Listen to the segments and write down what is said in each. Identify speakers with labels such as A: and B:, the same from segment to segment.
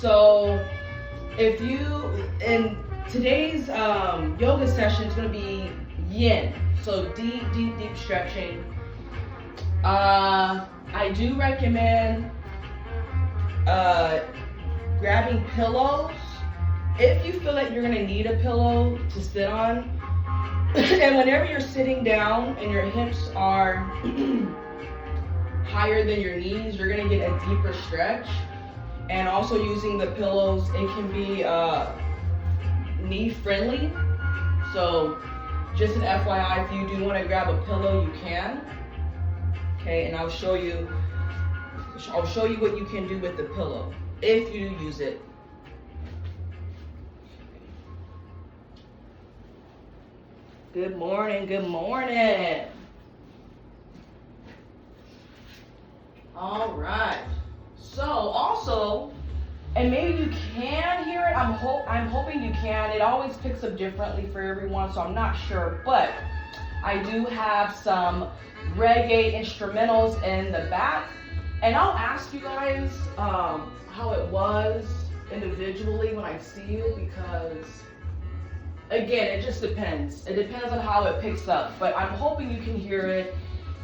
A: So if you, in today's yoga session is going to be yin. So deep stretching. I do recommend grabbing pillows if you feel like you're going to need a pillow to sit on. And whenever you're sitting down and your hips are higher than your knees, you're going to get a deeper stretch. And also using the pillows, it can be knee friendly. So just an FYI, if you do want to grab a pillow, you can. Okay, and I'll show you what you can do with the pillow if you use it. Good morning, good morning. All right. So also, and maybe you can hear it. I'm hoping you can. It always picks up differently for everyone, so I'm not sure. But I do have some reggae instrumentals in the back, and I'll ask you guys how it was individually when I see you, because again, it just depends. It depends on how it picks up, but I'm hoping you can hear it.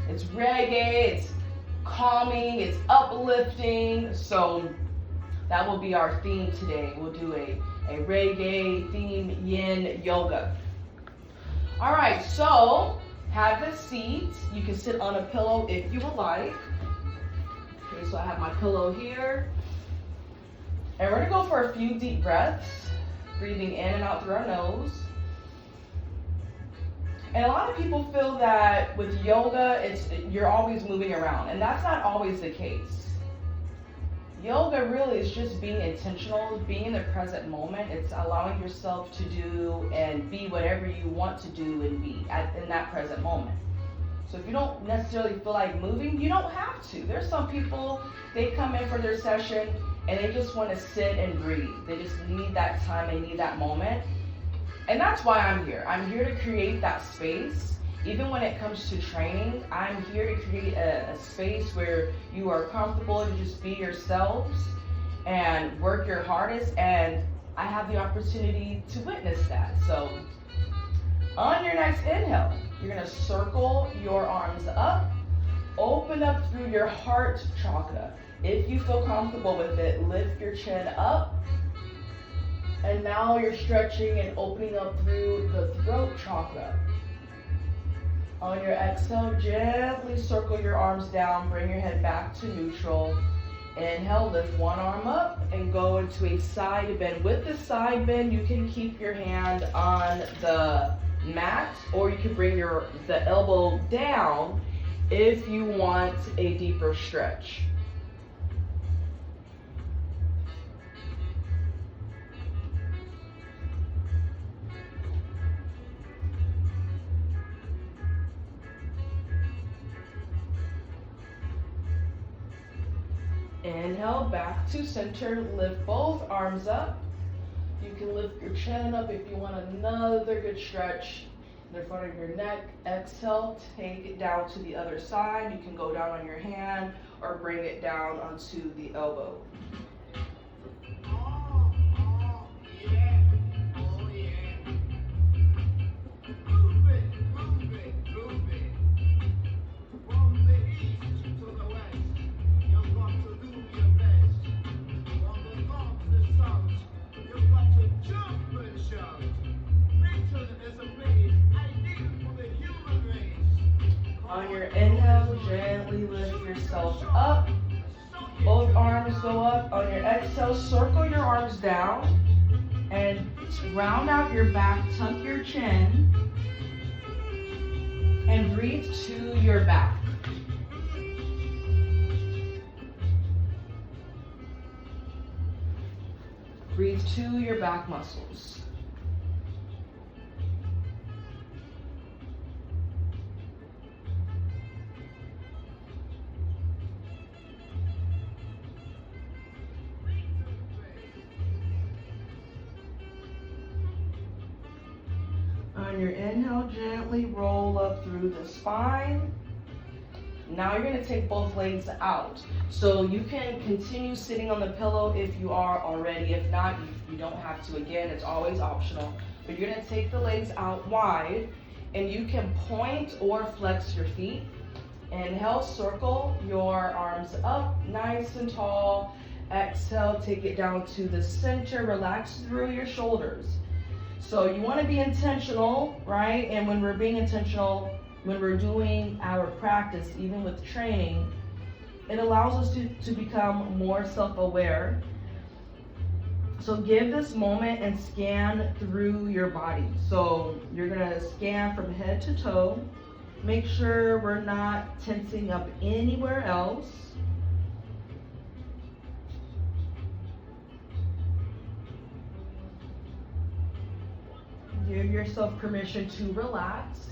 A: It's reggae, it's calming, it's uplifting, so that will be our theme today. We'll do a reggae theme yin yoga. All right, so have a seat. You can sit on a pillow if you would like. Okay, so I have my pillow here. And we're gonna go for a few deep breaths, breathing in and out through our nose. And a lot of people feel that with yoga, you're always moving around, and that's not always the case. Yoga really is just being intentional, being in the present moment. It's allowing yourself to do and be whatever you want to do and be in that present moment. So if you don't necessarily feel like moving, you don't have to. There's some people, they come in for their session and they just want to sit and breathe. They just need that time, they need that moment. And that's why I'm here. I'm here to create that space. Even when it comes to training, I'm here to create a space where you are comfortable to just be yourselves and work your hardest. And I have the opportunity to witness that. So on your next inhale, you're gonna circle your arms up, open up through your heart chakra. If you feel comfortable with it, lift your chin up. And now you're stretching and opening up through the throat chakra. On your exhale, gently circle your arms down, bring your head back to neutral. Inhale, lift one arm up and go into a side bend. With the side bend, you can keep your hand on the mat, or you can bring the elbow down if you want a deeper stretch. Inhale, back to center, lift both arms up. You can lift your chin up if you want another good stretch in the front of your neck. Exhale, take it down to the other side. You can go down on your hand or bring it down onto the elbow. On your inhale, gently lift yourself up. Both arms go up. On your exhale, circle your arms down and round out your back, tuck your chin, and breathe to your back. Breathe to your back muscles. On your inhale, gently roll up through the spine. Now you're gonna take both legs out. So you can continue sitting on the pillow if you are already. If not, you don't have to. Again, it's always optional. But you're gonna take the legs out wide, and you can point or flex your feet. Inhale, circle your arms up nice and tall. Exhale, take it down to the center. Relax through your shoulders. So you want to be intentional, right? And when we're being intentional, when we're doing our practice, even with training, it allows us to become more self-aware. So give this moment and scan through your body. So you're gonna scan from head to toe. Make sure we're not tensing up anywhere else. Give yourself permission to relax.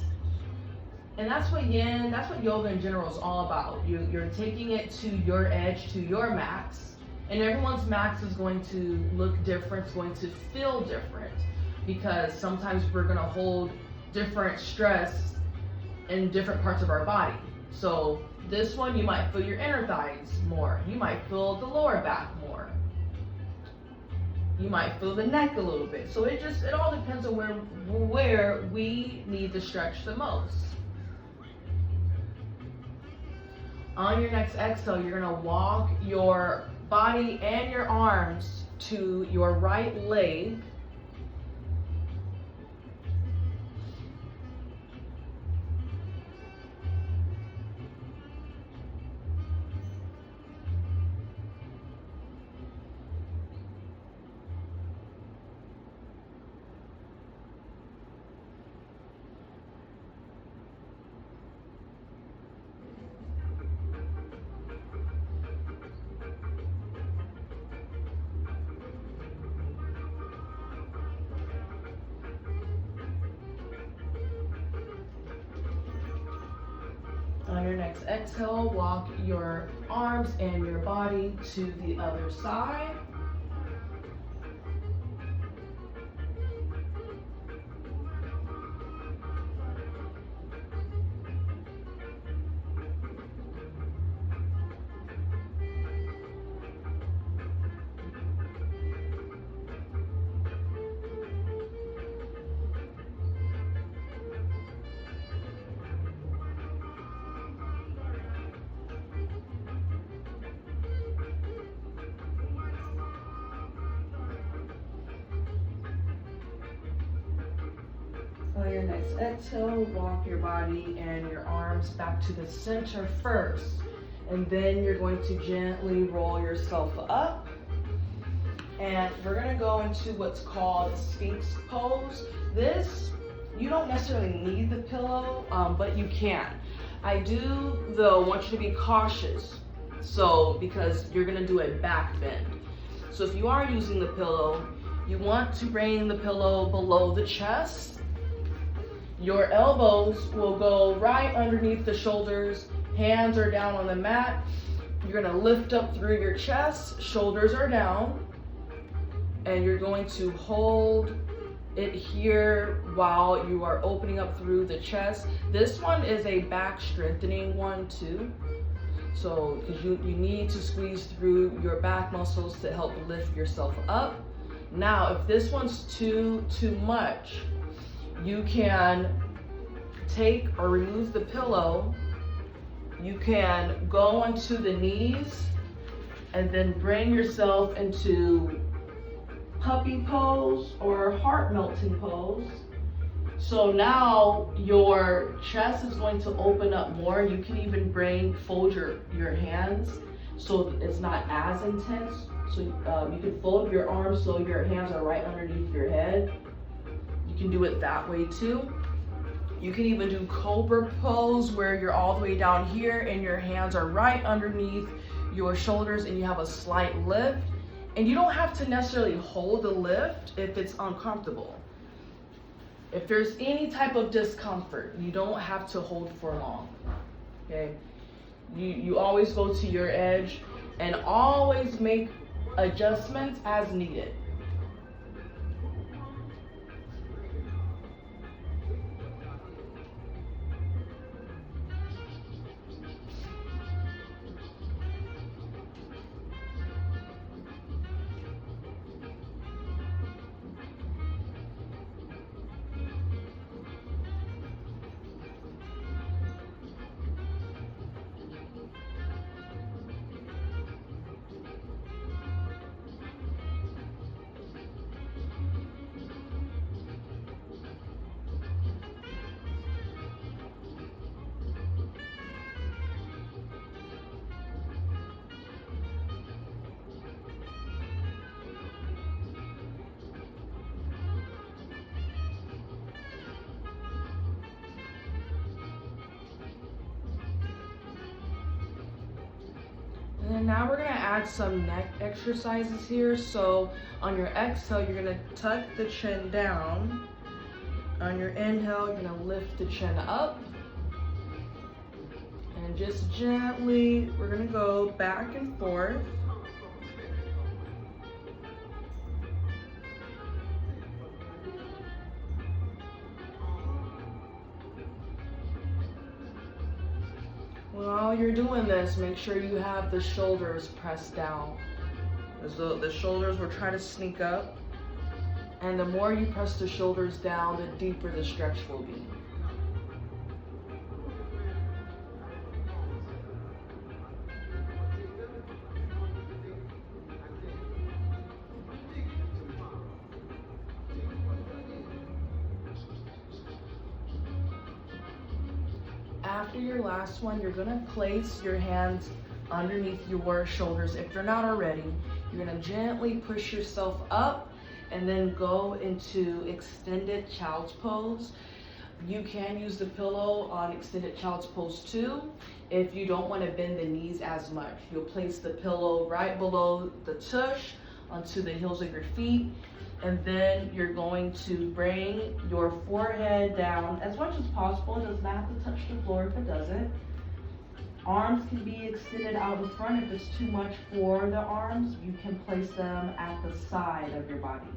A: And that's what yoga in general is all about. You're taking it to your edge, to your max. And everyone's max is going to look different, it's going to feel different. Because sometimes we're gonna hold different stress in different parts of our body. So this one, you might feel your inner thighs more. You might feel the lower back more. You might feel the neck a little bit. So it all depends on where we need to stretch the most. On your next exhale, you're gonna walk your body and your arms to your right leg. On your next exhale, walk your arms and your body to the other side. On your next exhale, walk your body and your arms back to the center first. And then you're going to gently roll yourself up. And we're gonna go into what's called Sphinx pose. This, you don't necessarily need the pillow, but you can. I do, though, want you to be cautious. So, because you're gonna do a back bend. So if you are using the pillow, you want to bring the pillow below the chest. Your elbows will go right underneath the shoulders. Hands are down on the mat. You're gonna lift up through your chest. Shoulders are down. And you're going to hold it here while you are opening up through the chest. This one is a back strengthening one too. So, because you need to squeeze through your back muscles to help lift yourself up. Now, if this one's too much, you can take or remove the pillow. You can go onto the knees and then bring yourself into puppy pose or heart melting pose. So now your chest is going to open up more. You can even fold your hands so it's not as intense. So you can fold your arms so your hands are right underneath your head. You can do it that way too. You can even do cobra pose where you're all the way down here and your hands are right underneath your shoulders and you have a slight lift. And you don't have to necessarily hold the lift if it's uncomfortable. If there's any type of discomfort, you don't have to hold for long, okay? You always go to your edge and always make adjustments as needed. now we're gonna add some neck exercises here. So on your exhale, you're gonna tuck the chin down. On your inhale, you're gonna lift the chin up. And just gently, we're gonna go back and forth. While you're doing this, make sure you have the shoulders pressed down. As though the shoulders will try to sneak up. And the more you press the shoulders down, the deeper the stretch will be. After your last one, you're gonna place your hands underneath your shoulders. If they're not already, you're gonna gently push yourself up and then go into extended child's pose. You can use the pillow on extended child's pose too. If you don't want to bend the knees as much, you'll place the pillow right below the tush onto the heels of your feet. And then you're going to bring your forehead down as much as possible. It does not have to touch the floor if it doesn't. Arms can be extended out in front. If it's too much for the arms, you can place them at the side of your body.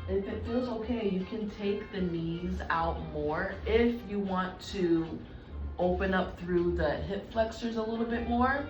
A: If it feels okay, you can take the knees out more if you want to open up through the hip flexors a little bit more.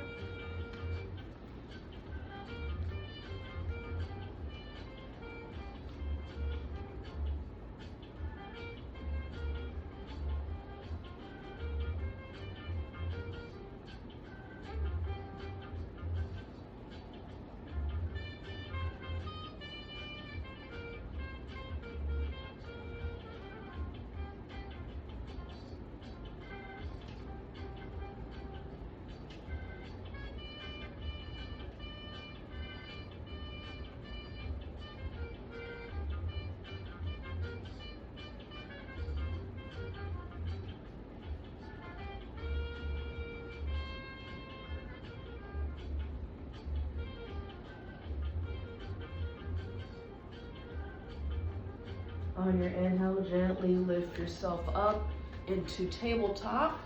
A: On your inhale, gently lift yourself up into tabletop.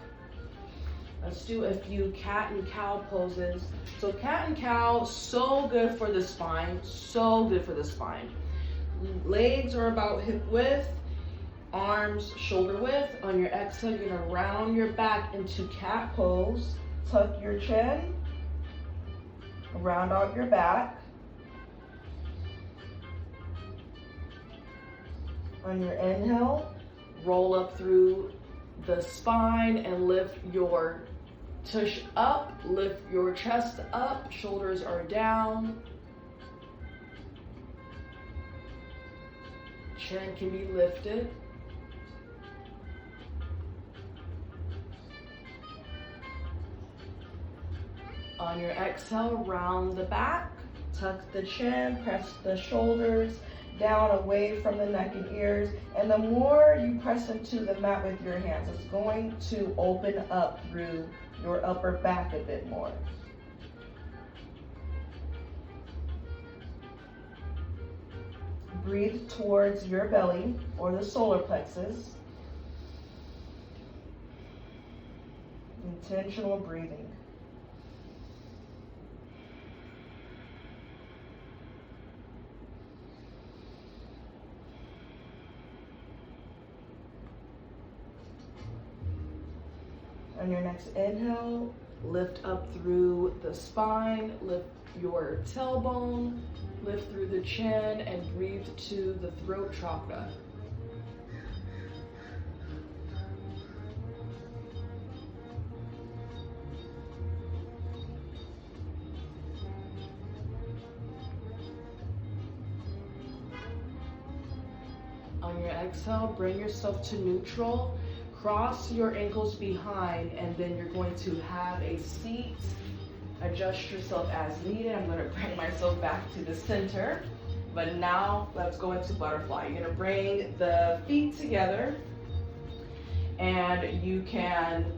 A: Let's do a few cat and cow poses. So cat and cow, so good for the spine, so good for the spine. Legs are about hip width, arms shoulder width. On your exhale, you're gonna round your back into cat pose. Tuck your chin, round out your back. On your inhale, roll up through the spine and lift your tush up, lift your chest up, shoulders are down. Chin can be lifted. On your exhale, round the back, tuck the chin, press the shoulders down away from the neck and ears. And the more you press into the mat with your hands, it's going to open up through your upper back a bit more. Breathe towards your belly or the solar plexus. Intentional breathing. On your next inhale, lift up through the spine, lift your tailbone, lift through the chin, and breathe to the throat chakra. On your exhale, bring yourself to neutral. cross your ankles behind, and then you're going to have a seat. Adjust yourself as needed. I'm going to bring myself back to the center. But now let's go into butterfly. You're going to bring the feet together, and you can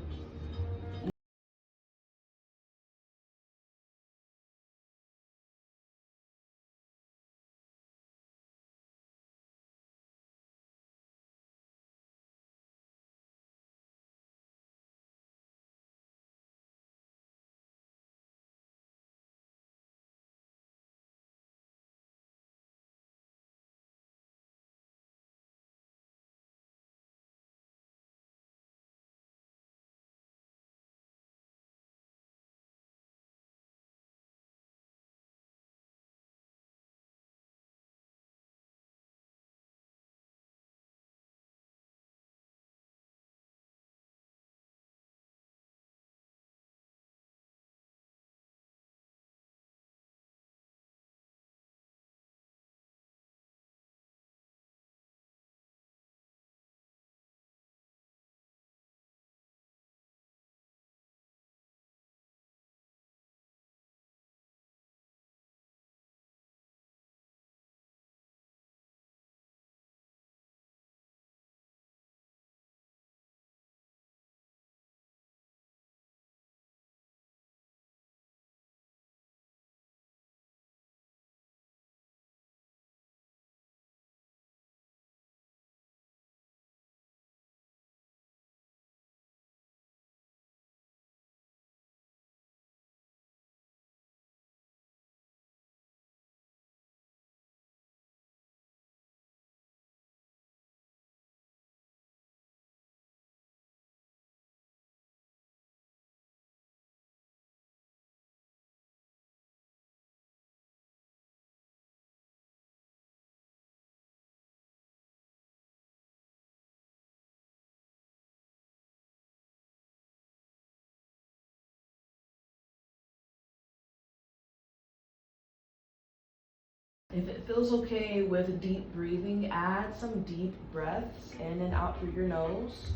A: if it feels okay with deep breathing, add some deep breaths in and out through your nose.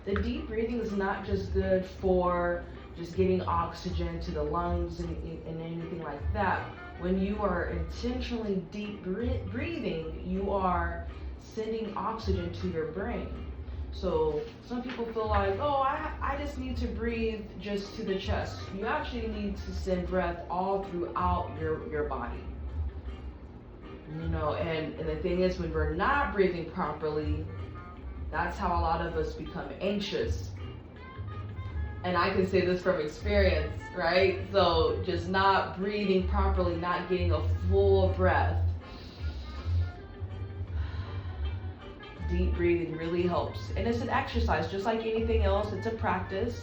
A: The deep breathing is not just good for just getting oxygen to the lungs and anything like that. When you are intentionally deep breathing, you are sending oxygen to your brain. So some people feel like, oh, I just need to breathe just to the chest. You actually need to send breath all throughout your body. You know, and the thing is, when we're not breathing properly, that's how a lot of us become anxious. And I can say this from experience, right? So just not breathing properly, not getting a full breath. Deep breathing really helps. And it's an exercise, just like anything else, it's a practice.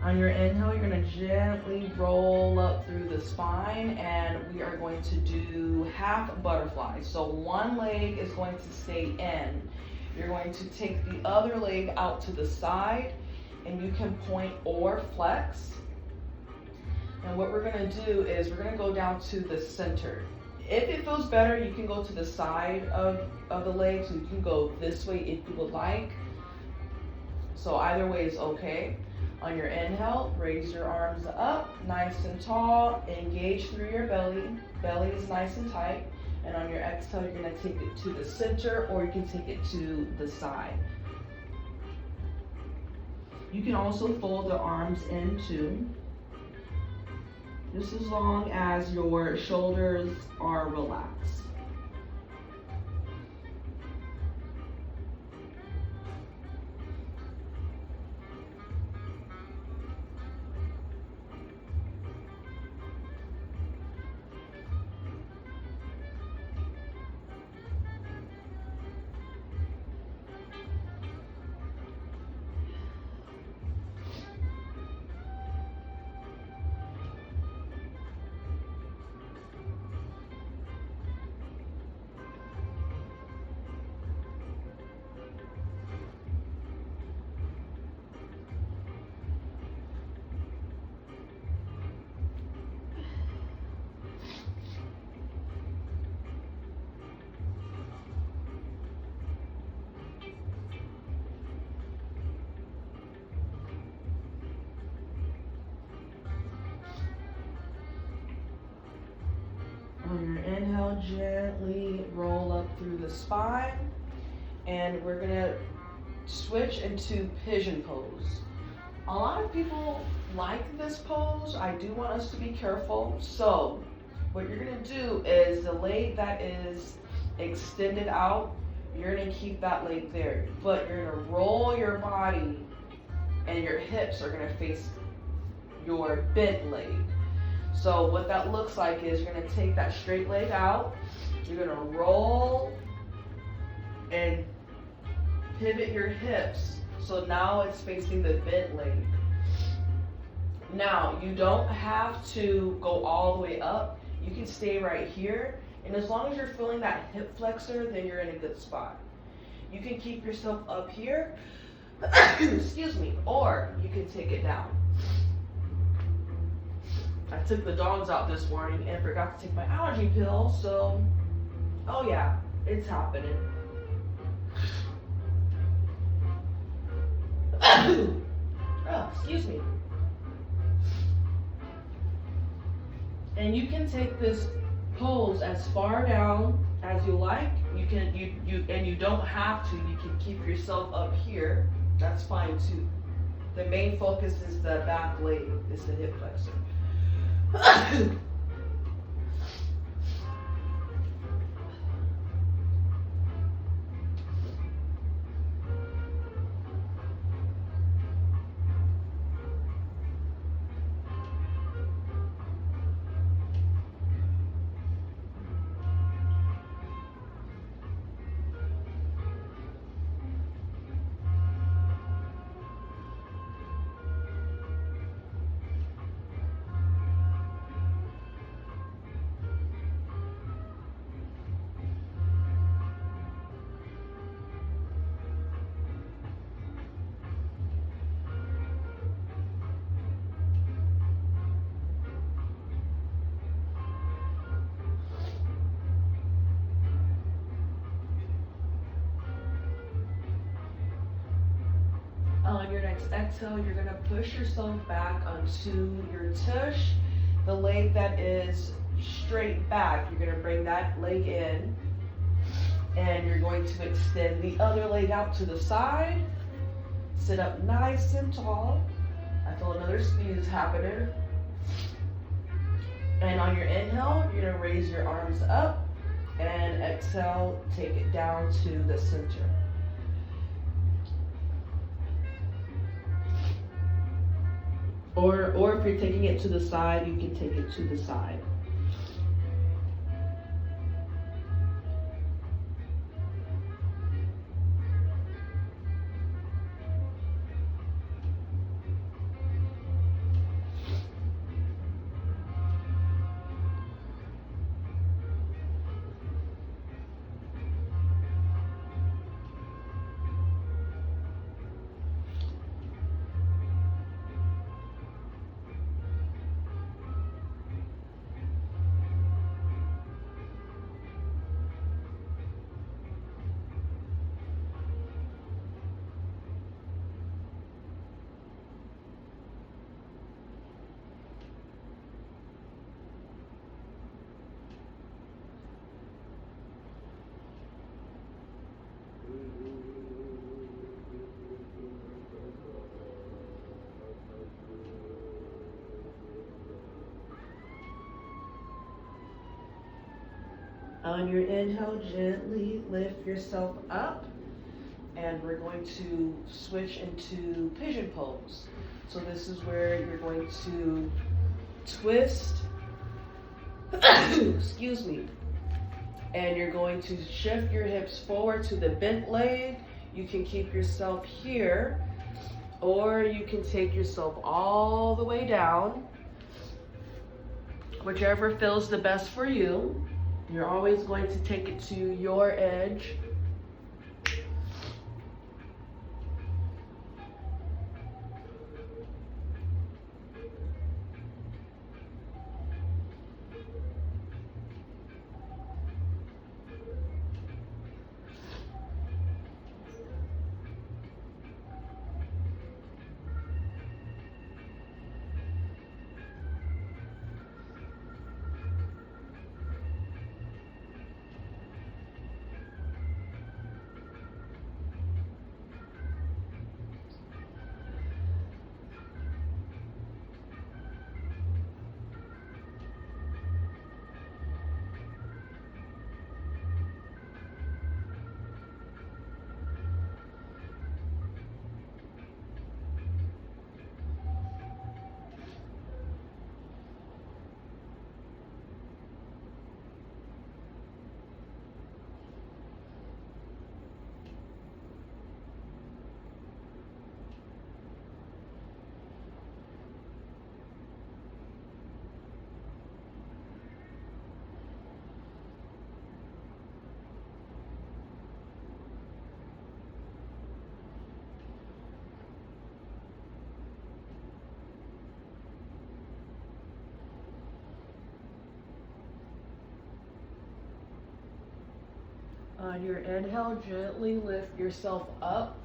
A: On your inhale, you're going to gently roll up through the spine, and we are going to do half butterfly. So one leg is going to stay in. You're going to take the other leg out to the side, and you can point or flex. And what we're going to do is we're going to go down to the center. If it feels better, you can go to the side of the leg, so you can go this way if you would like. So either way is okay. On your inhale, raise your arms up, nice and tall, engage through your belly. Belly is nice and tight. And on your exhale, you're gonna take it to the center, or you can take it to the side. You can also fold the arms in too, just as long as your shoulders are relaxed. your inhale, gently roll up through the spine. And we're gonna switch into pigeon pose. A lot of people like this pose. I do want us to be careful. So what you're gonna do is the leg that is extended out, you're gonna keep that leg there, but you're gonna roll your body and your hips are gonna face your bent leg. So what that looks like is you're gonna take that straight leg out, you're gonna roll and pivot your hips. So now it's facing the bent leg. Now, you don't have to go all the way up. You can stay right here. And as long as you're feeling that hip flexor, then you're in a good spot. You can keep yourself up here, excuse me, or you can take it down. I took the dogs out this morning and forgot to take my allergy pill, so, oh yeah, it's happening. Oh, excuse me. And you can take this pose as far down as you like. You don't have to. You can keep yourself up here. That's fine too. The main focus is the back leg, is the hip flexor. On your next exhale, you're gonna push yourself back onto your tush. The leg that is straight back, you're gonna bring that leg in, and you're going to extend the other leg out to the side. Sit up nice and tall. I feel another sneeze happening. And on your inhale, you're gonna raise your arms up, and exhale, take it down to the center. Or if you're taking it to the side, you can take it to the side. On your inhale, gently lift yourself up, and we're going to switch into pigeon pose. So this is where you're going to twist, excuse me, and you're going to shift your hips forward to the bent leg. You can keep yourself here, or you can take yourself all the way down, whichever feels the best for you. You're always going to take it to your edge. On your inhale, gently lift yourself up,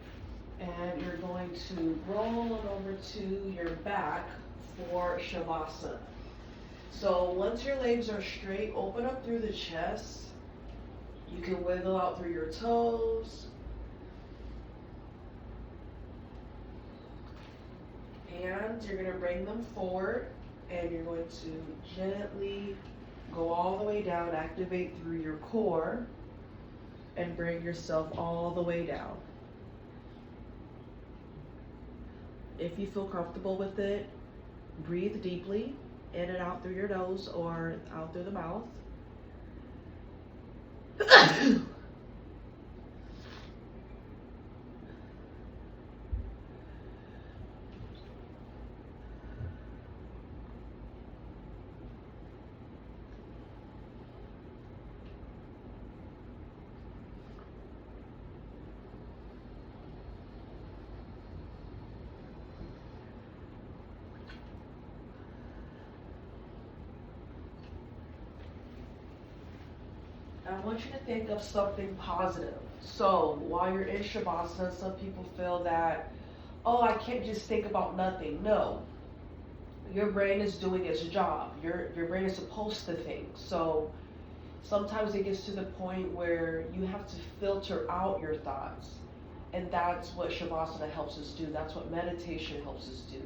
A: and you're going to roll over to your back for Shavasana. So once your legs are straight, open up through the chest. You can wiggle out through your toes. And you're going to bring them forward, and you're going to gently go all the way down, activate through your core, and bring yourself all the way down. If you feel comfortable with it, breathe deeply, in and out through your nose or out through the mouth. I want you to think of something positive. So while you're in Shavasana, some people feel that, oh, I can't just think about nothing. No, your brain is doing its job. Your brain is supposed to think. So sometimes it gets to the point where you have to filter out your thoughts. And that's what Shavasana helps us do. That's what meditation helps us do.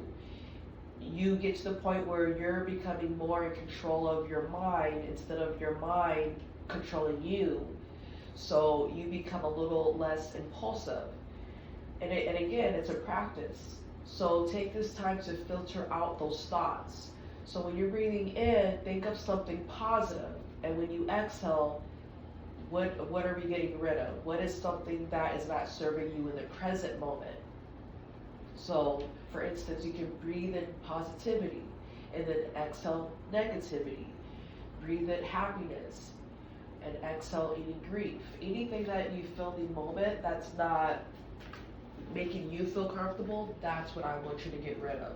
A: You get to the point where you're becoming more in control of your mind instead of your mind controlling you. So you become a little less impulsive. And again, it's a practice. So take this time to filter out those thoughts. So when you're breathing in, think of something positive. And when you exhale, what are we getting rid of? What is something that is not serving you in the present moment? So, for instance, you can breathe in positivity and then exhale negativity. Breathe in happiness and exhale any grief. Anything that you feel in the moment that's not making you feel comfortable, that's what I want you to get rid of.